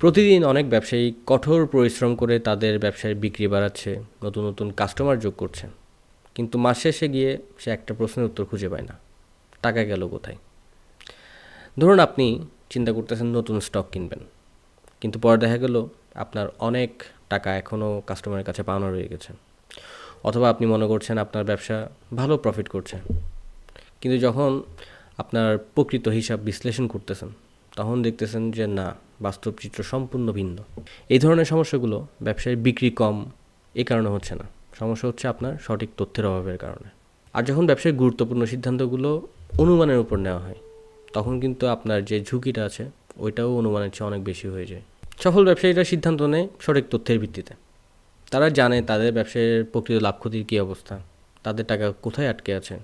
প্রতিদিন অনেক ব্যবসায়ী কঠোর পরিশ্রম করে তাদের ব্যবসায় বিক্রি বাড়াচ্ছে, নতুন নতুন কাস্টমার যোগ করছে। কিন্তু মাস শেষে গিয়ে সে একটা প্রশ্নের উত্তর খুঁজে পায় না, টাকা গেল কোথায়? ধরুন আপনি চিন্তা করতেছেন নতুন স্টক কিনবেন, কিন্তু পরে দেখা গেল আপনার অনেক টাকা এখনও কাস্টমারের কাছে পাওনা রয়ে গেছে। অথবা আপনি মনে করছেন আপনার ব্যবসা ভালো প্রফিট করছে, কিন্তু যখন আপনার প্রকৃত হিসাব বিশ্লেষণ করতেছেন তখন দেখতেছেন যে না, বাস্তব চিত্র সম্পূর্ণ ভিন্ন। এই ধরনের সমস্যাগুলো ব্যবসায় বিক্রি কম এই কারণে হচ্ছে না, সমস্যা হচ্ছে আপনার সঠিক তথ্যের অভাবের কারণে। আর যখন ব্যবসায় গুরুত্বপূর্ণ সিদ্ধান্তগুলো অনুমানের উপর নেওয়া হয়, তখন কিন্তু আপনার যে ঝুঁকিটা আছে ওইটাও অনুমানের চেয়ে অনেক বেশি হয়ে যায়। সফল ব্যবসায়ীরা সিদ্ধান্ত নেয় সঠিক তথ্যের ভিত্তিতে। তারা জানে তাদের ব্যবসায়ের প্রকৃত লাভ ক্ষতির কী অবস্থা, তাদের টাকা কোথায় আটকে আছে,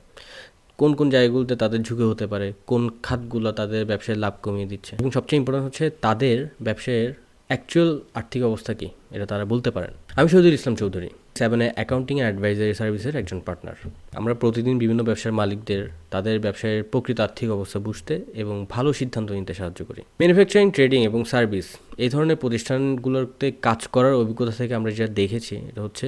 কোন কোন জায়গাগুলোতে তাদের ঝুঁকি হতে পারে, কোন খাতগুলো তাদের ব্যবসায় লাভ কমিয়ে দিচ্ছে, এবং সবচেয়ে ইম্পর্টেন্ট হচ্ছে তাদের ব্যবসায়ের অ্যাকচুয়াল আর্থিক অবস্থা কী এটা তারা বলতে পারেন। আমি Shahidul Islam Chowdhury, 7 accounting and advisory সার্ভিসের একজন পার্টনার। আমরা প্রতিদিন বিভিন্ন ব্যবসার মালিকদের তাদের ব্যবসায়ের প্রকৃত আর্থিক অবস্থা বুঝতে এবং ভালো সিদ্ধান্ত নিতে সাহায্য করি। ম্যানুফ্যাকচারিং, ট্রেডিং এবং সার্ভিস এই ধরনের প্রতিষ্ঠানগুলোতে কাজ করার অভিজ্ঞতা থেকে আমরা যেটা দেখেছি এটা হচ্ছে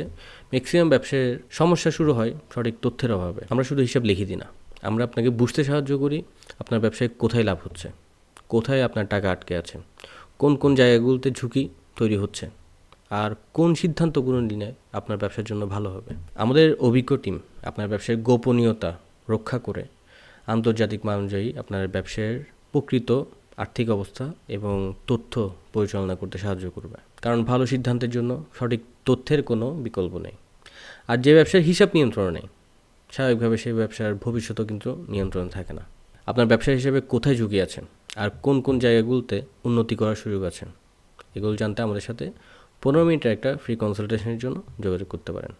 ম্যাক্সিমাম ব্যবসায়ের সমস্যা শুরু হয় সঠিক তথ্যের অভাবে। আমরা শুধু হিসাব লিখে দিই না, আমরা আপনাকে বুঝতে সাহায্য করি আপনার ব্যবসায় কোথায় লাভ হচ্ছে, কোথায় আপনার টাকা আটকে আছে, কোন কোন জায়গাগুলোতে ঝুঁকি তৈরি হচ্ছে, আর কোন সিদ্ধান্তগুলো নিলে আপনার ব্যবসার জন্য ভালো হবে। আমাদের অভিজ্ঞ টিম আপনার ব্যবসায় গোপনীয়তা রক্ষা করে আন্তর্জাতিক মান অনুযায়ী আপনার ব্যবসায়ের প্রকৃত আর্থিক অবস্থা এবং তথ্য পরিচালনা করতে সাহায্য করবে। কারণ ভালো সিদ্ধান্তের জন্য সঠিক তথ্যের কোনো বিকল্প নেই। আর যে ব্যবসার হিসাব নিয়ন্ত্রণ নেই, স্বাভাবিকভাবে সেই ব্যবসার ভবিষ্যতও কিন্তু নিয়ন্ত্রণ থাকে না। আপনার ব্যবসা হিসেবে কোথায় ঝুঁকি আছে আর কোন কোন জায়গাগুলোতে উন্নতি করার সুযোগ আছে, এগুলো জানতে আমাদের সাথে 15 মিনিটের একটা ফ্রি কনসালটেশনের জন্য যোগাযোগ করতে পারেন।